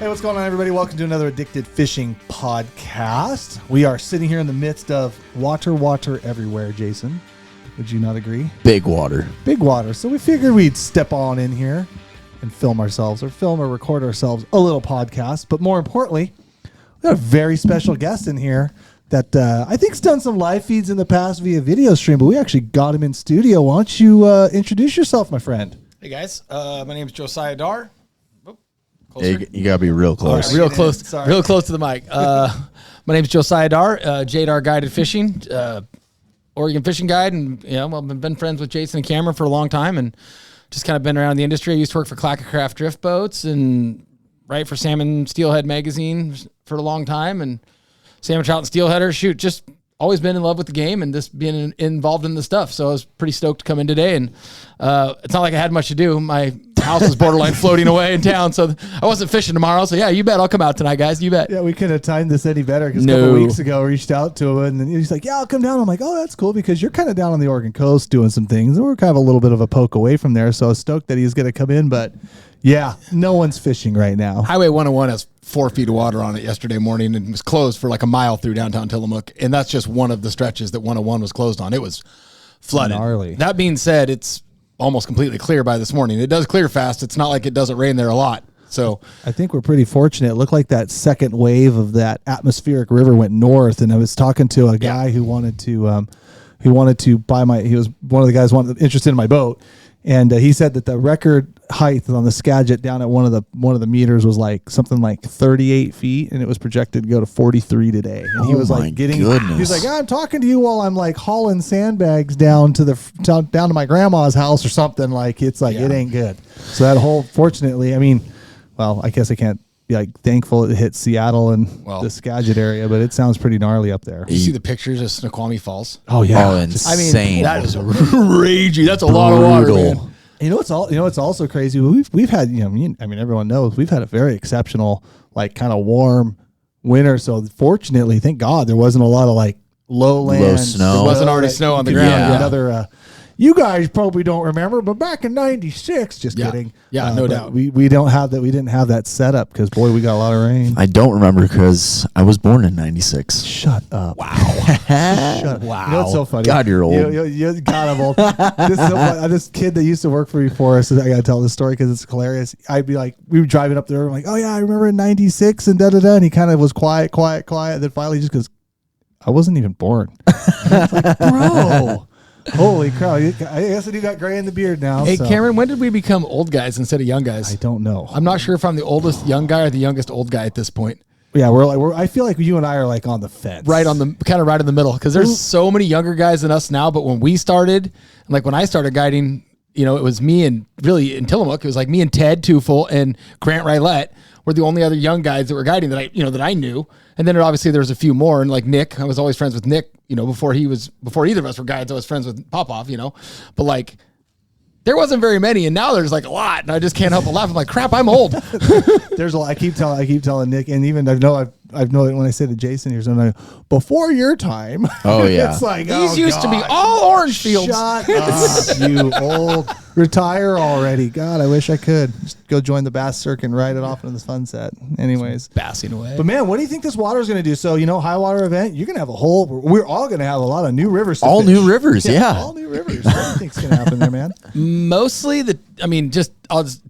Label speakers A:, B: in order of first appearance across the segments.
A: Hey, what's going on, everybody? Welcome to another Addicted Fishing podcast. We are sitting here in the midst of water everywhere, Jason. Would you not agree?
B: Big water.
A: Big water. So we figured we'd step on in here and film ourselves or record ourselves a little podcast. But more importantly, we got a very special guest in here that I think's done some live feeds in the past via video stream, but we actually got him in studio. Why don't you introduce yourself, my friend?
C: Hey, guys. My name is Josiah Darr.
B: Hey, you gotta be real close.
C: Real close to the mic. My name is Josiah Darr, J Darr Guided Fishing, Oregon fishing guide, and I've been friends with Jason and Cameron for a long time, and just kind of been around the industry. I used to work for Clackacraft Drift Boats and write for Salmon Steelhead magazine for a long time, and Salmon Trout and Steelheader. Shoot, just always been in love with the game and just being involved in the stuff. So I was pretty stoked to come in today, and it's not like I had much to do. My house was borderline floating away in town, so I wasn't fishing tomorrow. So yeah, you bet I'll come out tonight, guys. You bet.
A: Yeah, we couldn't have timed this any better because a couple weeks ago I reached out to him and then he's like, yeah, I'll come down. I'm like, oh, that's cool because you're kind of down on the Oregon coast doing some things. And we're kind of a little bit of a poke away from there. So I was stoked that he's going to come in, but yeah, no one's fishing right now.
C: Highway 101 has 4 feet of water on it yesterday morning and was closed for like a mile through downtown Tillamook. And that's just one of the stretches that 101 was closed on. It was flooded.
A: Gnarly.
C: That being said, it's almost completely clear by this morning. It does clear fast. It's not like it doesn't rain there a lot. So
A: I think we're pretty fortunate. It looked like that second wave of that atmospheric river went north. And I was talking to a guy who wanted to buy he was one of the guys interested in my boat. And he said that the record height on the Skagit down at one of the meters was like something like 38 feet, and it was projected to go to 43 today. And he was like he was like, I'm talking to you while I'm like hauling sandbags down to my grandma's house or something. Like it's like it ain't good. So that whole, fortunately, I mean, well, I guess I can't be like thankful it hit Seattle and the Skagit area, but it sounds pretty gnarly up there.
C: You see the pictures of Snoqualmie Falls?
A: Oh yeah,
B: insane.
C: That is ragey. That's a lot of water, man.
A: You know what's also crazy. We've had everyone knows we've had a very exceptional like kind of warm winter. So fortunately, thank God there wasn't a lot of like low
B: snow.
C: There wasn't already snow on the ground.
A: Yeah. Another. You guys probably don't remember, but back in '96, just kidding.
C: Yeah, no doubt.
A: We don't have that. We didn't have that setup because boy, we got a lot of rain.
B: I don't remember because I was born in '96.
A: Shut up!
B: Wow.
A: Shut up.
B: Wow.
A: You know what's so funny?
B: God, you're old.
A: God, I'm old. This kid that used to work for me for us. I got to tell this story because it's hilarious. I'd be like, we were driving up there. I'm like, oh yeah, I remember in '96 and And he kind of was quiet. And then finally, just goes, I wasn't even born. It's like, bro. Holy cow. I guess you got gray in the beard now.
C: Hey, so. Cameron, when did we become old guys instead of young guys?
A: I don't know.
C: I'm not sure if I'm the oldest young guy or the youngest old guy at this point.
A: Yeah, I feel like you and I are like on the fence.
C: Right in the middle. Because there's so many younger guys than us now, but when we started, like when I started guiding, it was me and really in Tillamook, it was like me and Ted Tufel and Grant Rylette were the only other young guys that were guiding that I knew. And then obviously there was a few more, and like Nick, I was always friends with Nick, before either of us were guides, I was friends with Popoff, but like there wasn't very many, and now there's like a lot, and I just can't help but laugh. I'm like, crap, I'm old.
A: There's a lot. I keep telling Nick, and even I've known when I say to Jason here, so before your time.
B: Oh yeah,
A: it's like
C: these used to be all orange fields.
A: Shut up, you old. Retire already. God, I wish I could just go join the bass circuit and ride it off into the sunset. Anyways,
C: bassing away.
A: But man, what do you think this water is going to do? So high water event, you're going to have we're all going to have a lot of new rivers.
B: All new rivers, yeah.
A: All new rivers. What do you think's going to happen there, man?
C: Mostly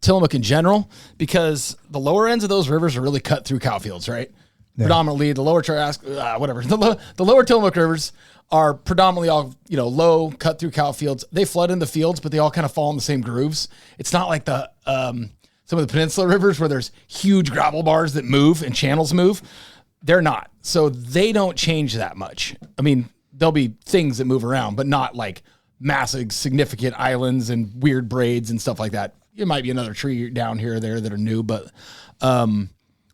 C: Tillamook in general, because the lower ends of those rivers are really cut through cow fields, right? Yeah. Predominantly the lower the lower Tillamook rivers are predominantly all low cut through cow fields. They flood in the fields, but they all kind of fall in the same grooves. It's not like the some of the peninsula rivers where there's huge gravel bars that move and channels move. They're not, so they don't change that much. I mean, there'll be things that move around, but not like massive significant islands and weird braids and stuff like that. It might be another tree down here or there that are new, but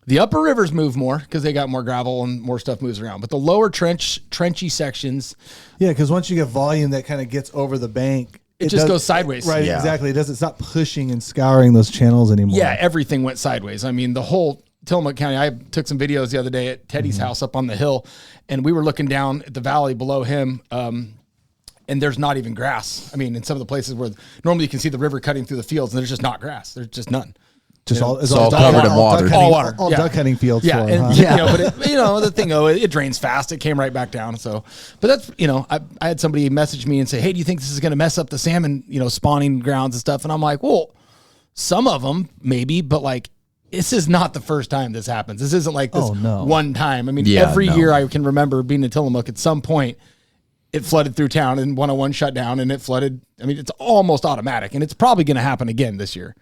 C: the upper rivers move more because they got more gravel and more stuff moves around. But the lower trenchy sections.
A: Yeah, because once you get volume that kind of gets over the bank,
C: it just goes sideways.
A: Right, yeah. Exactly. It's not pushing and scouring those channels anymore.
C: Yeah, everything went sideways. I mean, the whole Tillamook County, I took some videos the other day at Teddy's house up on the hill, and we were looking down at the valley below him, and there's not even grass. I mean, in some of the places where normally you can see the river cutting through the fields, and there's just not grass. There's just none.
A: Just
B: It's all covered in water.
C: All water.
A: All
C: Yeah.
A: duck hunting fields.
C: Yeah,
A: for
C: and
A: huh?
C: but the thing it drains fast. It came right back down. So, but that's I had somebody message me and say, hey, do you think this is going to mess up the salmon spawning grounds and stuff? And I'm like, well, some of them maybe, but like this is not the first time this happens. This isn't like this one time. I mean, every year I can remember being in Tillamook at some point. It flooded through town and 101 shut down and it flooded. I mean, it's almost automatic and it's probably going to happen again this year.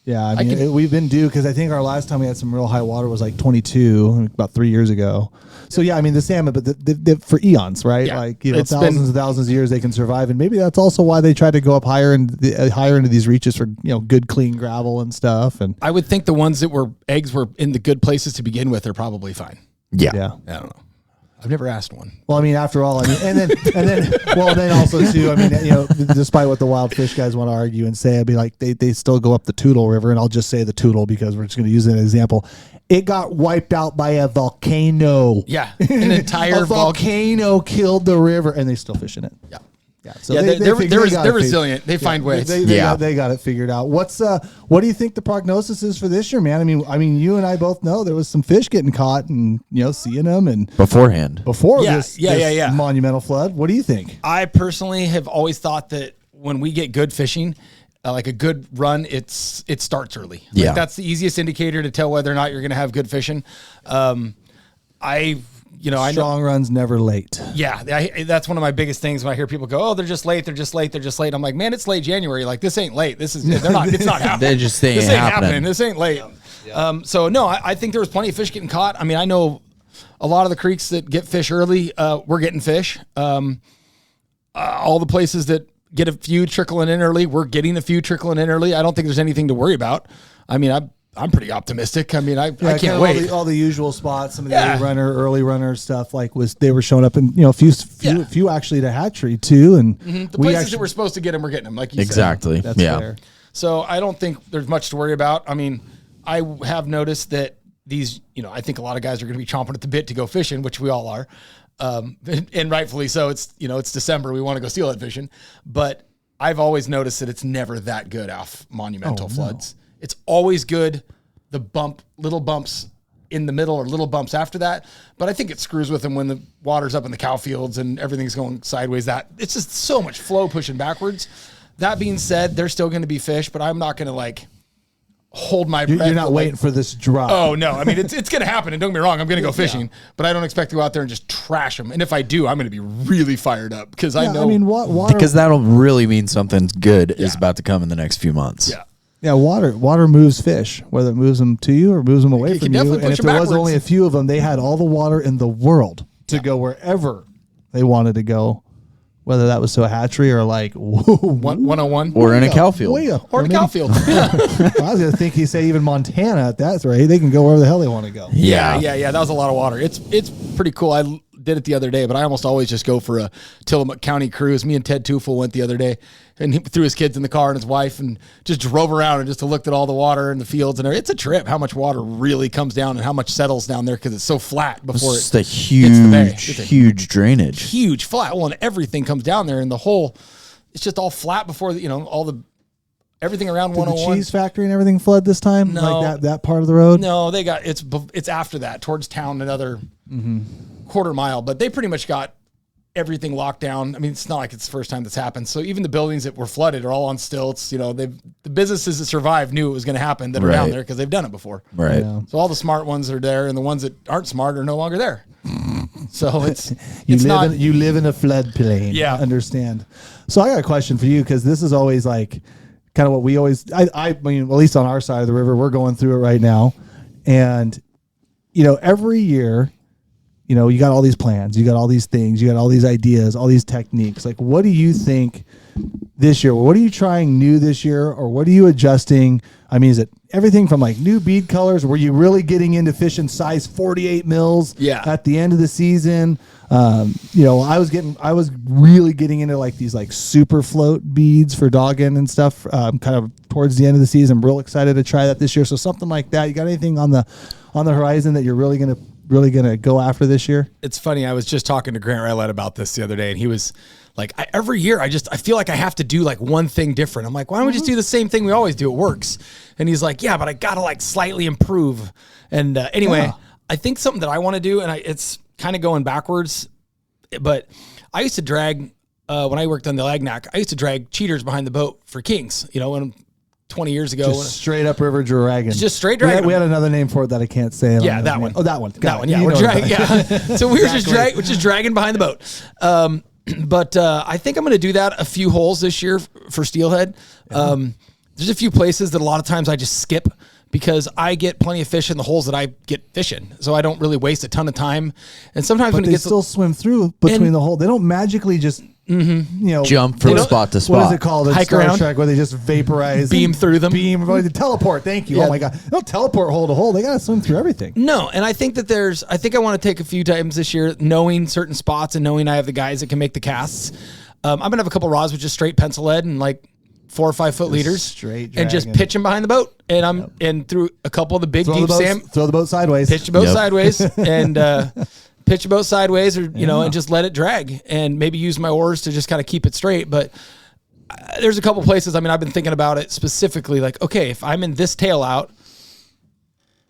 A: Yeah, I mean, we've been due because I think our last time we had some real high water was like 22, about 3 years ago. So yeah, I mean the salmon, but for eons, right?
C: Yeah.
A: Like thousands and thousands of years they can survive, and maybe that's also why they try to go up higher into these reaches for good clean gravel and stuff. And
C: I would think the ones that were eggs were in the good places to begin with are probably fine.
B: Yeah.
C: I don't know. I've never asked one.
A: Well, I mean, after all, I mean, and then also too, I mean, despite what the wild fish guys want to argue and say, I'd be like, they still go up the Toutle River, and I'll just say the Toutle because we're just going to use it as an example. It got wiped out by a volcano.
C: Yeah, an entire
A: volcano killed the river, and they still fish in it.
C: Yeah.
A: Yeah, so
C: they're resilient. They find ways.
A: They got it figured out. What do you think the prognosis is for this year, man? I mean, you and I both know there was some fish getting caught and seeing them and
B: beforehand
A: before
C: this
A: monumental flood. What do you think?
C: I personally have always thought that when we get good fishing, like a good run, it starts early. Like that's the easiest indicator to tell whether or not you're going to have good fishing.
A: Strong runs never late.
C: Yeah, that's one of my biggest things when I hear people go, "Oh, they're just late. They're just late. They're just late." I'm like, man, it's late January. Like this ain't late. This is they're not. It's not happening.
B: They just ain't
C: this ain't
B: happening.
C: happening. This ain't late. So no, I think there was plenty of fish getting caught. I mean, I know a lot of the creeks that get fish early. We're getting fish. All the places that get a few trickling in early, we're getting a few trickling in early. I don't think there's anything to worry about. I mean, I'm pretty optimistic. I mean, I can't wait.
A: All the usual spots, some of the early runner stuff, they were showing up in a few actually to hatchery too, and
C: the places that we're supposed to get them, we're getting them. Like you
B: exactly.
C: said.
A: That's fair.
C: So I don't think there's much to worry about. I mean, I have noticed that these, I think a lot of guys are going to be chomping at the bit to go fishing, which we all are, and rightfully so. It's it's December, we want to go steelhead fishing, but I've always noticed that it's never that good off monumental floods. It's always good. The little bumps in the middle or little bumps after that. But I think it screws with them when the water's up in the cow fields and everything's going sideways. That it's just so much flow pushing backwards. That being said, there's still going to be fish, but I'm not going to hold my breath.
A: You're not waiting for this drop.
C: Oh no. I mean, it's going to happen. And don't get me wrong, I'm going to go fishing, but I don't expect to go out there and just trash them. And if I do, I'm going to be really fired up because I know.
A: I mean, water,
B: because that'll really mean something good is about to come in the next few months.
C: Yeah.
A: Yeah, water moves fish, whether it moves them to you or moves them away from you. And if there was only a few of them, they had all the water in the world to go wherever they wanted to go, whether that was to a hatchery or
C: 101
B: or in a cow field.
C: Or in a cow field.
A: I was going to think he'd say even Montana at that rate. They can go wherever the hell they want to go.
C: Yeah. That was a lot of water. It's pretty cool. I did it the other day, but I almost always just go for a Tillamook County cruise. Me and Ted Tufel went the other day, and he threw his kids in the car and his wife and just drove around and just looked at all the water in the fields. And it's a trip how much water really comes down and how much settles down there because it's so flat before
B: it's
C: it
B: a huge,
C: the bay.
B: huge drainage.
C: Huge flat. Well, and everything comes down there, and it's just all flat before everything around
A: Did
C: 101.
A: the cheese factory and everything flood this time?
C: No.
A: Like that part of the road?
C: No, they got it's after that towards town another quarter mile, but they pretty much got everything locked down. I mean, it's not like it's the first time that's happened. So even the buildings that were flooded are all on stilts. The businesses that survived knew it was going to happen that are down there because they've done it before.
B: Right.
A: Yeah.
C: So all the smart ones are there, and the ones that aren't smart are no longer there. So
A: you live in a floodplain.
C: Yeah.
A: Understand. So I got a question for you because this is always kind of what we always. I mean, at least on our side of the river, we're going through it right now, and every year. You got all these plans, you got all these things, you got all these ideas, all these techniques. What do you think this year? What are you trying new this year, or what are you adjusting? I mean, is it everything from new bead colors? Were you really getting into fishing size 48 mils at the end of the season? I was really getting into these super float beads for dogging and stuff kind of towards the end of the season. I'm real excited to try that this year. So something like that. You got anything on the horizon that you're really going to go after this year?
C: It's funny. I was just talking to Grant Rylett about this the other day, and he was Like every year I feel like I have to do like one thing different. I'm like, why don't we just do the same thing we always do? It works. And he's like, yeah, but I got to like slightly improve. And anyway, I think something that I want to do, and it's kind of going backwards, but I used to drag, when I worked on the Lagnac, I used to drag cheaters behind the boat for kings, when 20 years ago.
A: Just straight up river dragon.
C: Just straight dragon.
A: We had another name for it that I can't say.
C: Yeah, that one.
A: Oh, that one.
C: That one. Yeah, we're dragging. Yeah. So we were just dragging behind the boat. But I think I'm going to do that a few holes this year for steelhead. There's a few places that a lot of times I just skip because I get plenty of fish in the holes that I get fishing. So I don't really waste a ton of time. And sometimes when it gets
A: still swim through between the hole. They don't magically just
B: jump from spot to spot.
A: What is it called?
C: Hike
A: Star
C: around?
A: Trek, where they just vaporize,
C: Beam through them.
A: Teleport. Thank you.
C: Yeah.
A: Oh my god, they don't teleport hole to hole. They gotta swim through everything.
C: No, and I think that I want to take a few times this year, knowing certain spots and knowing I have the guys that can make the casts. I'm gonna have a couple rods with just straight pencil lead and like 4 or 5 foot leaders,
A: straight
C: and just
A: dragging.
C: pitch them behind the boat. And and through a couple of the big deep sand,
A: throw the boat sideways,
C: pitch the boat sideways, and pitch the boat sideways, or and just let it drag, and maybe use my oars to just kind of keep it straight. But there's a couple places. I mean, I've been thinking about it specifically. Like, okay, if I'm in this tail out,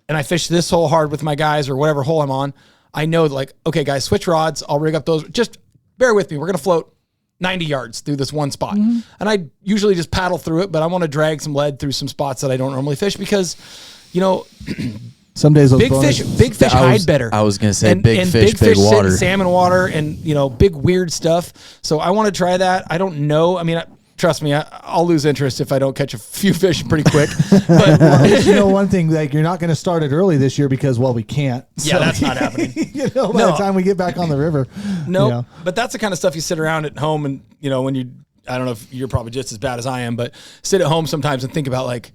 C: and I fish this hole hard with my guys or whatever hole I'm on, I know like, okay, guys, switch rods. I'll rig up those. Just bear with me. We're gonna float 90 yards through this one spot. And I usually just paddle through it, but I want to drag some lead through some spots that I don't normally fish because,
A: some days those
C: big fish hide better.
B: I was going to say big
C: fish,
B: big water.
C: Salmon water, and, big weird stuff. So I want to try that. I don't know. I mean, trust me, I'll lose interest if I don't catch a few fish pretty quick. But
A: one thing, like you're not going to start it early this year because, we can't.
C: Yeah, that's not happening.
A: By the time we get back on the river.
C: No, but that's the kind of stuff you sit around at home and, when you, I don't know if you're probably just as bad as I am, but sit at home sometimes and think about like,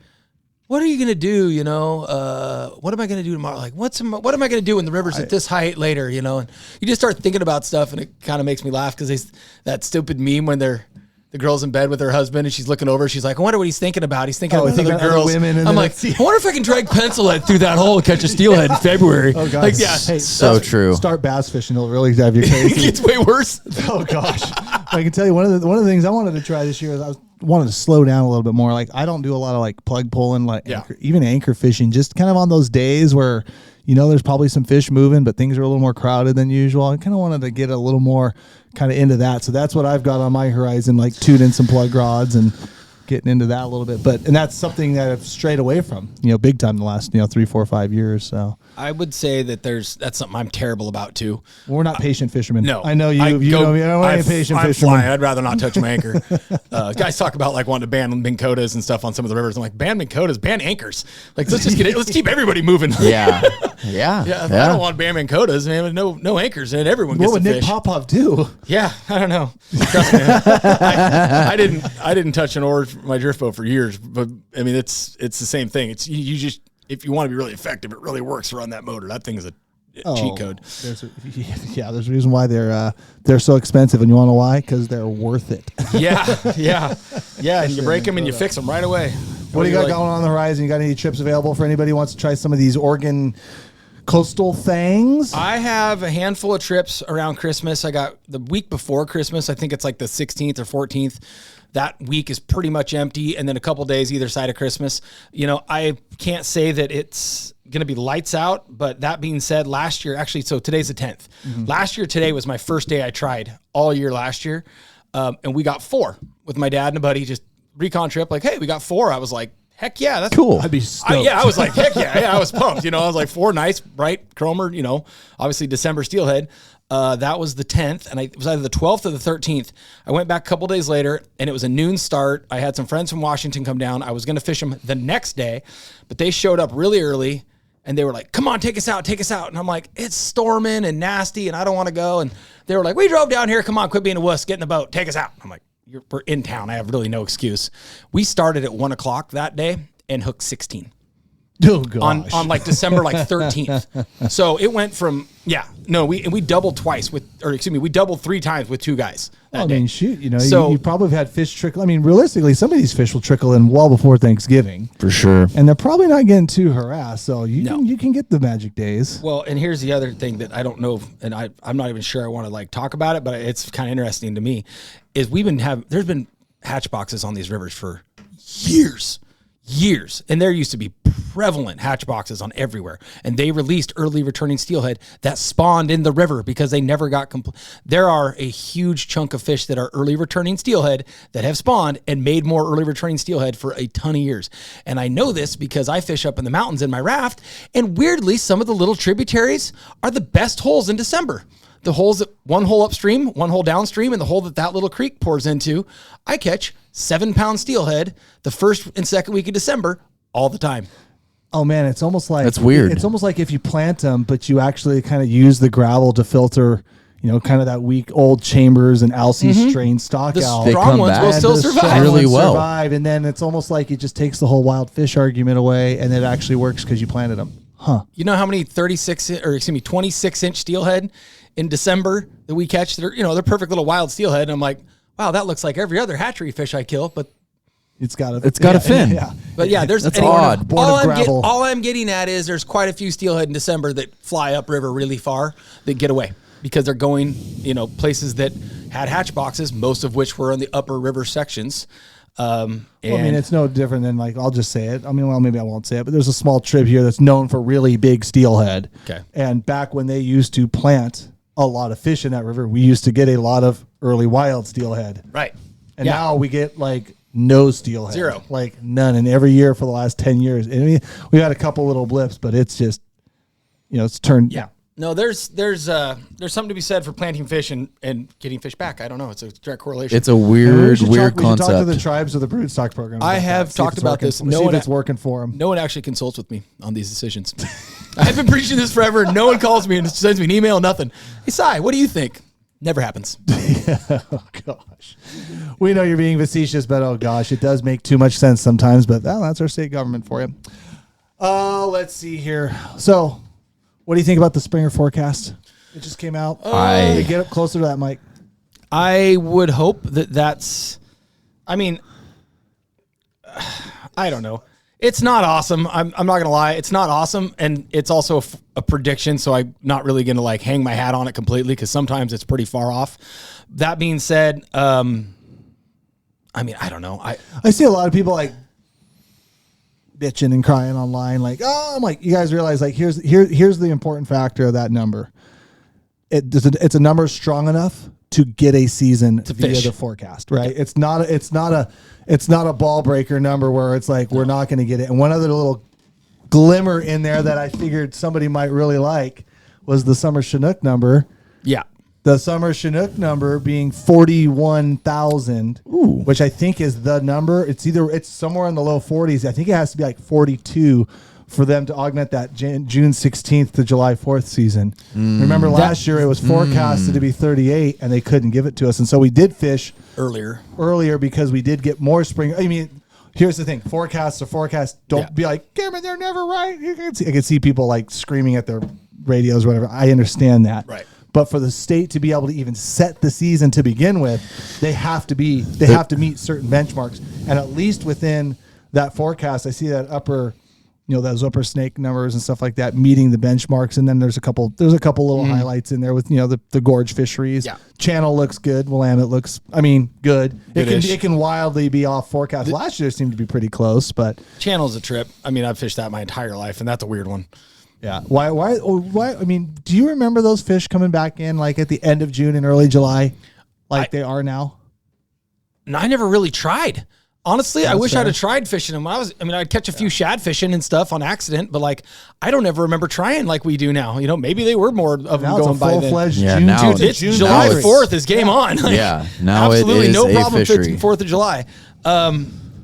C: what are you going to do? What am I going to do tomorrow? Like, what am I going to do when the river's at this height later? And you just start thinking about stuff, and it kind of makes me laugh because that stupid meme when the girl's in bed with her husband and she's looking over. She's like, I wonder what he's thinking about. He's thinking about other girls.
A: Women, and
C: I'm like, I wonder if I can drag pencil lead through that hole and catch a steelhead in February.
A: Oh, God.
C: Like, yeah.
B: Hey, so true.
A: Start bass fishing. It'll really drive you crazy.
C: It gets way worse.
A: Oh, gosh. I can tell you one of the things I wanted to try this year is I wanted to slow down a little bit more. Like, I don't do a lot of like plug pulling, like even anchor fishing, just kind of on those days where, there's probably some fish moving, but things are a little more crowded than usual. I kind of wanted to get a little more kind of into that. So that's what I've got on my horizon, like tuning some plug rods and getting into that a little bit. And that's something that I've strayed away from, big time in the last, 3, 4, 5 years. So
C: I would say that that's something I'm terrible about too.
A: We're not patient fishermen.
C: No,
A: I know you. I know me. I don't want to be a patient fisherman.
C: Flying. I'd rather not touch my anchor. Guys talk about like wanting to ban Minn Kotas and stuff on some of the rivers. I'm like, ban Minn Kotas, ban anchors. Like, let's just get it. Let's keep everybody moving.
B: Yeah.
C: I don't want ban Minn Kotas, man. No anchors, and everyone gets
A: what
C: to
A: would
C: fish.
A: Nick Popoff do?
C: Yeah, I don't know. Trust me, I didn't touch an oar my drift boat for years, but I mean it's the same thing. It's you just, if you want to be really effective, it really works to run that motor. That thing is a cheat code.
A: There's a reason why they're so expensive, and you want to know why? Because they're worth it.
C: Yeah. And you break them and you fix them right away.
A: What do you got going on the horizon? You got any trips available for anybody who wants to try some of these Oregon coastal things?
C: I have a handful of trips around Christmas. I got the week before Christmas. I think it's like the 16th or 14th. That week is pretty much empty, and then a couple days either side of Christmas. I can't say that it's going to be lights out, but that being said, last year, actually, so today's the 10th. Last year, today was my first day I tried all year last year, and we got 4 with my dad and a buddy, just recon trip. Like, hey, we got 4. I was like, heck yeah, that's
B: cool.
A: I'd be stoked.
C: I was like, heck yeah, I was pumped. I was like 4 nice, bright chromer, obviously December steelhead. That was the 10th, and it was either the 12th or the 13th. I went back a couple days later, and it was a noon start. I had some friends from Washington come down. I was going to fish them the next day, but they showed up really early, and they were like, come on, take us out. And I'm like, it's storming and nasty, and I don't want to go. And they were like, we drove down here. Come on, quit being a wuss. Get in the boat. Take us out. I'm like, we're in town. I have really no excuse. We started at 1 o'clock that day and hooked 16.
A: Oh, gosh.
C: On like December 13th. So it went from, Yeah, no, we doubled twice we doubled 3 times with 2 guys.
A: I mean, shoot,
C: So-
A: you probably have had fish trickle. I mean, realistically, some of these fish will trickle in well before Thanksgiving,
B: For sure.
A: and they're probably not getting too harassed. So
C: No.
A: you can get the magic days.
C: Well, and here's the other thing that I don't know, and I'm not even sure I want to like talk about it, but it's kind of interesting to me, is there's been hatch boxes on these rivers for years. And there used to be prevalent hatch boxes on everywhere. And they released early returning steelhead that spawned in the river because they never got There are a huge chunk of fish that are early returning steelhead that have spawned and made more early returning steelhead for a ton of years. And I know this because I fish up in the mountains in my raft. And weirdly, some of the little tributaries are the best holes in December. The holes that one hole upstream, one hole downstream, and the hole that little creek pours into, I catch 7-pound steelhead the first and second week of December all the time.
A: Oh man, it's almost like
B: That's weird.
A: It's almost like if you plant them, but you actually kind of use the gravel to filter, kind of that weak old Chambers and Alcee strain stock
C: The
A: out.
B: They
C: strong
B: come
C: ones
B: back.
C: will still
A: The
C: survive.
A: strong
B: Really
A: ones
B: well.
A: survive, and then it's almost like it just takes the whole wild fish argument away, and it actually works because you planted them. Huh?
C: You know how many 26-inch steelhead in December that we catch? They're perfect little wild steelhead. And I'm like, wow, that looks like every other hatchery fish I kill, but
A: It's got
B: a fin.
A: Yeah.
C: But yeah, there's
B: That's odd.
A: Born of gravel.
C: all I'm getting at is there's quite a few steelhead in December that fly upriver really far that get away because they're going, places that had hatch boxes, most of which were in the upper river sections.
A: Well, I mean, it's no different than I'll just say it. I mean, well, maybe I won't say it, but there's a small trib here that's known for really big steelhead.
C: Okay.
A: And back when they used to plant a lot of fish in that river, we used to get a lot of early wild steelhead.
C: right.
A: And now we get no steelhead.
C: 0.
A: None. And every year for the last 10 years. And I mean, we had a couple little blips, but it's just, it's turned.
C: Yeah. No, there's something to be said for planting fish and getting fish back. I don't know. It's a direct correlation.
B: It's a
A: And
B: weird
A: we should talk to
B: concept.
A: the tribes of the brood stock program.
C: I
A: about
C: have
A: that. See if
C: talked
A: it's
C: about
A: working.
C: this.
A: See
C: No
A: if
C: one
A: it's working for them.
C: No one actually consults with me on these decisions. I've been preaching this forever. No one calls me and sends me an email, nothing. Hey, Si, what do you think? Never happens.
A: Oh gosh, we know you're being facetious, but oh gosh, it does make too much sense sometimes. But that's our state government for you. Let's see here. So, what do you think about the Springer forecast? It just came out.
B: I-
A: Get up closer to that mic.
C: I would hope that's. I mean, I don't know. It's not awesome. I'm not gonna lie. It's not awesome, and it's also a prediction. So I'm not really gonna hang my hat on it completely because sometimes it's pretty far off. That being said, I mean, I don't know.
A: I see a lot of people bitching and crying online, I'm like, you guys realize here's the important factor of that number. It's a number strong enough to get a season via
C: fish.
A: the forecast, right? It's not a ball breaker number where it's we're not going to get it. And one other little glimmer in there that I figured somebody might really like was the summer Chinook number.
C: Yeah.
A: The summer Chinook number being 41,000, which I think is the number. It's somewhere in the low 40s. I think it has to be 42 for them to augment that June 16th to July 4th season. Remember last year it was forecasted to be 38 and they couldn't give it to us. And so we did fish earlier because we did get more spring. I mean, here's the thing. Forecasts are forecasts. Don't be like, Cameron, they're never right. I can see people screaming at their radios or whatever. I understand that.
C: Right.
A: But for the state to be able to even set the season to begin with, they have to meet certain benchmarks. And at least within that forecast, I see that upper, those upper snake numbers and stuff like that meeting the benchmarks. And then there's a couple little highlights in there with, the gorge fisheries.
C: Yeah.
A: Channel looks good. Willamette looks, good. It can wildly be off forecast. Last year seemed to be pretty close, but
C: Channel's a trip. I mean, I've fished that my entire life, and that's a weird one.
A: yeah. Why? I mean, do you remember those fish coming back in at the end of June and early July, they are now?
C: And I never really tried. Honestly, I wish
A: fair.
C: I'd have tried fishing them. I'd catch a few shad fishing and stuff on accident, but I don't ever remember trying like we do now. Maybe they were more of them
A: Now
C: going
A: it's a
C: by then.
A: full-fledged
B: Yeah,
A: June.
B: now
A: to
C: It's
A: June
C: July
B: it's-
C: 4th is game on.
B: Yeah, now it
C: absolutely
B: is
C: no
B: a
C: problem
B: fishery.
C: fishing 4th of July.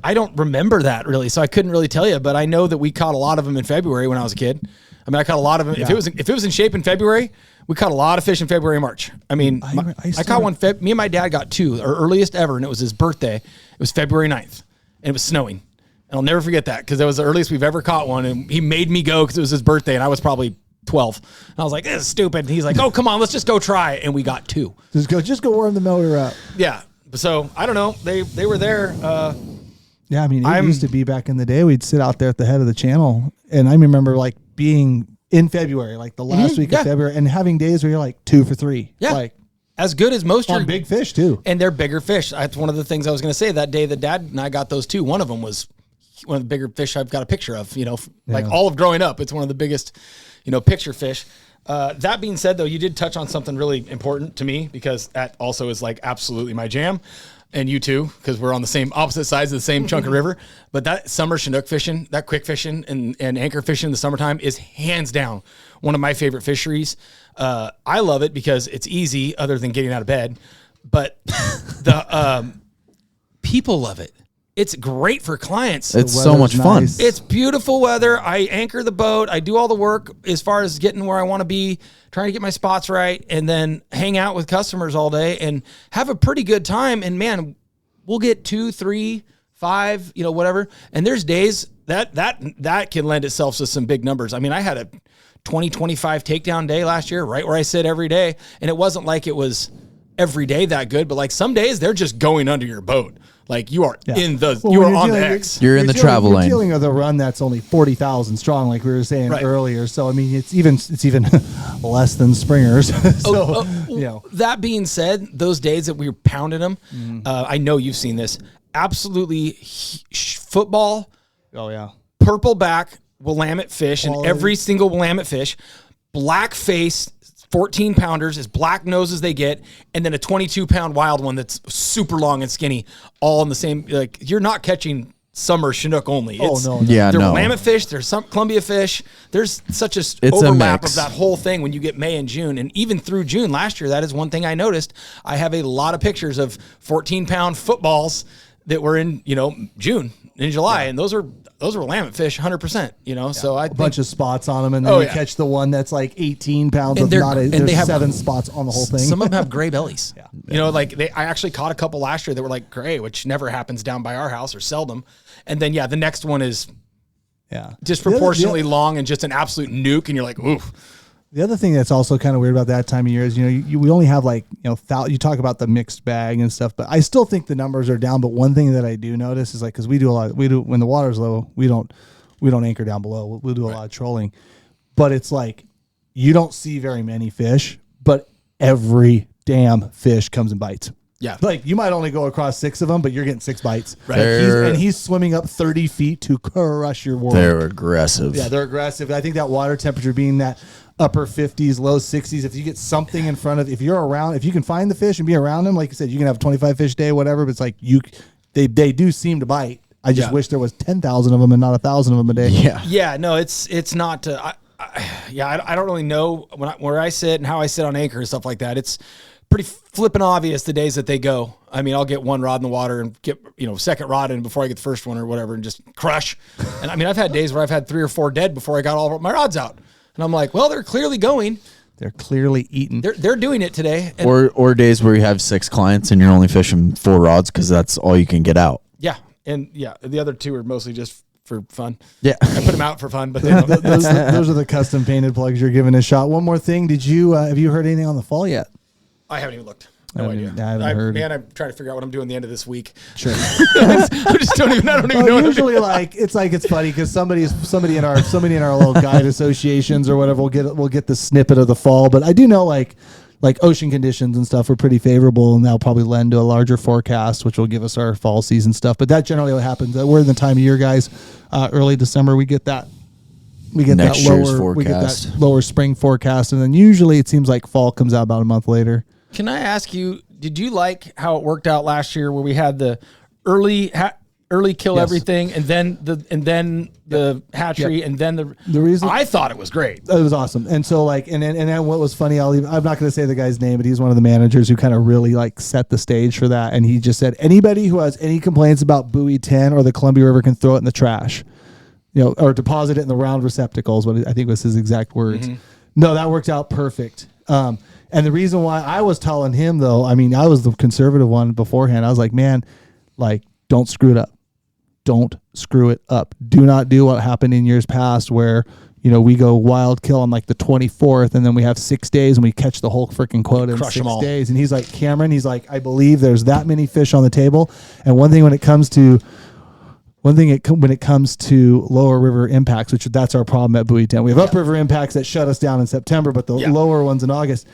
C: I don't remember that really, so I couldn't really tell you, but I know that we caught a lot of them in February when I was a kid. I caught a lot of them.
A: Yeah.
C: If it was in shape in February, we caught a lot of fish in February and March. I caught one. Me and my dad got 2, our earliest ever, and it was his birthday. It was February 9th, and it was snowing. And I'll never forget that because that was the earliest we've ever caught one, and he made me go because it was his birthday, and I was probably 12. And I was like, this is stupid. And he's like, oh, come on, let's just go try it. And we got 2.
A: Just go warm the motor up.
C: Yeah. So I don't know. They were there.
A: Yeah, I mean, it used to be back in the day, we'd sit out there at the head of the channel. And I remember like being in February, like the last week of February, and having days where you're like 2 for 3.
C: Yeah.
A: Like
C: as good as most
A: on big fish too.
C: And they're bigger fish. That's one of the things I was going to say that day that Dad and I got those 2. One of them was one of the bigger fish I've got a picture of, like all of growing up. It's one of the biggest, picture fish. That being said, though, you did touch on something really important to me because that also is like absolutely my jam. And you too, because we're on the same opposite sides of the same chunk of river. But that summer Chinook fishing, that quick fishing and anchor fishing in the summertime is hands down one of my favorite fisheries. I love it because it's easy other than getting out of bed. But the people love it. It's great for clients.
B: It's so much fun.
A: Nice.
C: It's beautiful weather. I anchor the boat. I do all the work as far as getting where I want to be, trying to get my spots right, and then hang out with customers all day and have a pretty good time. And man, we'll get 2, 3, 5, whatever. And there's days that can lend itself to some big numbers. I mean, I had a 20, 25 takedown day last year, right where I sit every day. And it wasn't like it was every day that good, but like some days they're just going under your boat. Like you are you are on the X.
B: You're in the travel lane.
A: You're dealing with a run that's only 40,000 strong, like we were saying earlier. So I mean, it's even less than springers. So
C: That being said, those days that we were pounding them, I know you've seen this. Absolutely, football.
A: Oh yeah,
C: purple back Willamette fish, and every single Willamette fish, black face. 14 pounders, as black nose as they get, and then a 22-pound wild one that's super long and skinny, all in the same. Like you're not catching summer Chinook only.
A: No.
B: Yeah,
C: there's
B: no.
C: Willamette fish. There's some Columbia fish. There's such a
B: It's
C: overlap
B: a mix
C: of that whole thing when you get May and June, and even through June last year. That is one thing I noticed. I have a lot of pictures of 14-pound footballs that were in June and July, and those are Willamette fish, 100%. So I think,
A: bunch of spots on them, and then you catch the one that's like 18 pounds. And they have 7 spots on the whole thing.
C: Some of them have gray bellies. I actually caught a couple last year that were like gray, which never happens down by our house or seldom. And then the next one is disproportionately long and just an absolute nuke, and you're like, oof.
A: The other thing that's also kind of weird about that time of year is, we only have like, you talk about the mixed bag and stuff, but I still think the numbers are down. But one thing that I do notice is like, cause we do when the water's low, we don't anchor down below. We'll do a lot of trolling, but it's like, you don't see very many fish, but every damn fish comes and bites.
C: Yeah.
A: Like you might only go across 6 of them, but you're getting 6 bites.
C: Right.
A: And he's swimming up 30 feet to crush your world.
B: They're aggressive.
A: Yeah, they're aggressive. I think that water temperature being that upper 50s, low 60s, if you get something in front of, if you can find the fish and be around them, like you said, you can have a 25 fish day, whatever, but it's like they do seem to bite. I just wish there was 10,000 of them and not 1,000 of them a day.
B: Yeah.
C: Yeah, no, it's not, I don't really know where I sit and how I sit on anchor and stuff like that. It's pretty flippin' obvious the days that they go. I mean, I'll get one rod in the water and get, second rod in before I get the first one or whatever and just crush. And I mean, I've had days where I've had 3 or 4 dead before I got all my rods out. And I'm like, well, they're clearly going.
A: They're clearly eating.
C: They're doing it today. And
B: or days where you have 6 clients and you're only fishing 4 rods because that's all you can get out.
C: Yeah. And the other 2 are mostly just for fun.
B: Yeah.
C: I put them out for fun, but they don't.
A: those are the custom painted plugs you're giving a shot. One more thing. Have you heard anything on the fall yet?
C: I haven't even looked. No idea.
A: I haven't heard.
C: Man, I'm trying to figure out what I'm doing the end of this week.
A: Sure.
C: I don't even know.
A: Usually, it's funny because somebody in our little guide associations or whatever will get the snippet of the fall. But I do know like ocean conditions and stuff are pretty favorable, and that'll probably lend to a larger forecast, which will give us our fall season stuff. But that generally what happens. We're in the time of year, guys. Early December, we get that. We get
B: Next
A: that
B: year's
A: lower
B: forecast.
A: We get that lower spring forecast, and then usually it seems like fall comes out about a month later.
C: Can I ask you, did you like how it worked out last year where we had the early kill everything and then the hatchery and then the reason I thought it was great.
A: It was awesome. And so and then what was funny, I'm not going to say the guy's name, but he's one of the managers who kind of really set the stage for that. And he just said, anybody who has any complaints about buoy 10 or the Columbia River can throw it in the trash, or deposit it in the round receptacles. What I think was his exact words. Mm-hmm. No, that worked out perfect. And the reason why I was telling him, though, I mean, I was the conservative one beforehand. I was like, man, don't screw it up. Don't screw it up. Do not do what happened in years past where, we go wild kill on like the 24th, and then we have 6 days and we catch the whole freaking quota in
C: Crush
A: 6
C: them all.
A: days. And he's like, Cameron, he's like, I believe there's that many fish on the table. And when it comes to lower river impacts, which that's our problem at Buoy 10, we have upriver impacts that shut us down in September, but the lower ones in August,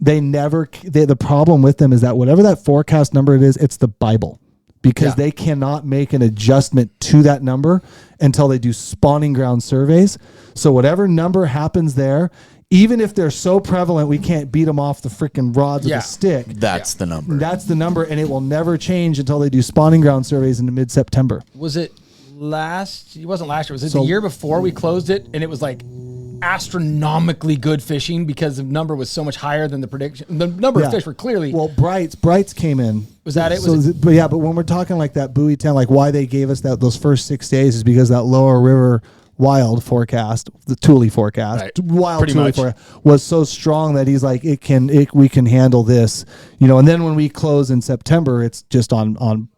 A: the problem with them is that whatever that forecast number it is, it's the Bible, because they cannot make an adjustment to that number until they do spawning ground surveys. So whatever number happens there, even if they're so prevalent we can't beat them off the freaking rods with a stick,
B: that's the number.
A: That's the number, and it will never change until they do spawning ground surveys in mid-September.
C: Was it last? It wasn't last year. Was it the year before we closed it? And it was like astronomically good fishing because the number was so much higher than the prediction. The number of fish were clearly.
A: Well, Brights came in.
C: Was that it?
A: But when we're talking like that Buoy 10, like why they gave us those first 6 days is because that lower river wild forecast, the Thule forecast, wild Thule forecast was so strong that he's like, we can handle this, and then when we close in September, it's just on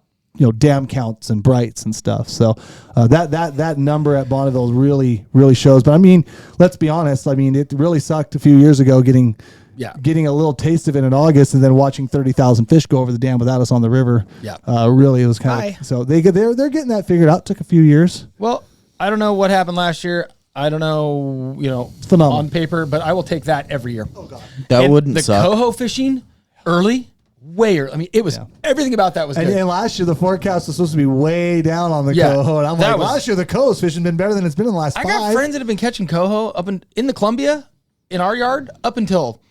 A: dam counts and brights and stuff. So that number at Bonneville really, really shows. But I mean, let's be honest. I mean, it really sucked a few years ago getting a little taste of it in August and then watching 30,000 fish go over the dam without us on the river. Really, it was kind of, so they're getting that figured out. Took a few years.
C: Well, I don't know what happened last year. I don't know,
A: phenomenal
C: on paper, but I will take that every year.
A: Oh God,
B: that wouldn't suck.
C: The coho fishing early, way early. I mean, it was everything about that was good.
A: And last year the forecast was supposed to be way down on the coho, and I'm like, last year the coho's fishing been better than it's been in the last 5.
C: I got friends that have been catching coho up in the Columbia in our yard up until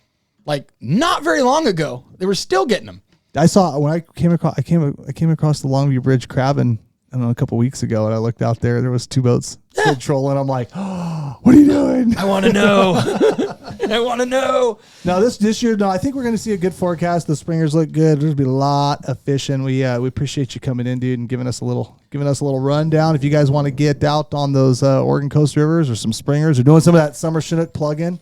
C: like not very long ago. They were still getting them.
A: I saw when I came across the Longview Bridge crabbing, I don't know, a couple weeks ago, and I looked out there was 2 boats still trolling. I'm like, oh, what are you doing?
C: I want to know. I want to know.
A: No, this year, I think we're going to see a good forecast. The springers look good. There's going to be a lot of fishing. We appreciate you coming in, dude, and giving us a little rundown. If you guys want to get out on those Oregon Coast rivers or some springers or doing some of that summer Chinook plug-in,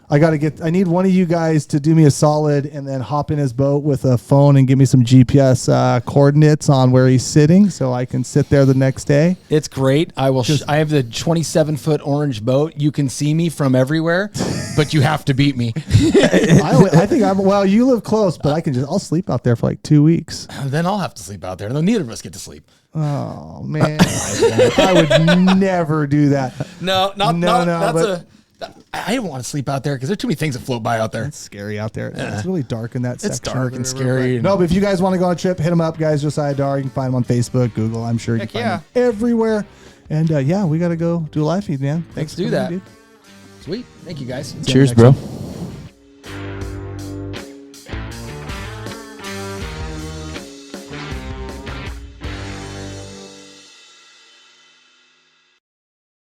A: I need one of you guys to do me a solid and then hop in his boat with a phone and give me some GPS coordinates on where he's sitting so I can sit there the next day.
C: It's great. I will. I have the 27-foot orange boat. You can see me from everywhere, but you have to beat me.
A: I think you live close, but I'll sleep out there for like 2 weeks.
C: Then I'll have to sleep out there. No, neither of us get to sleep.
A: Oh man, I would never do that.
C: No. I don't want to sleep out there because there's too many things that float by out there.
A: It's scary out there. It's really dark in that section.
C: It's dark and scary.
A: No, but if you guys want to go on a trip, hit him up, guys. Josiah Darr. You can find him on Facebook, Google. I'm sure you can find him everywhere. And we got to go do a live feed, man.
C: Let's do that. Dude. Sweet. Thank you, guys.
B: Cheers, bro.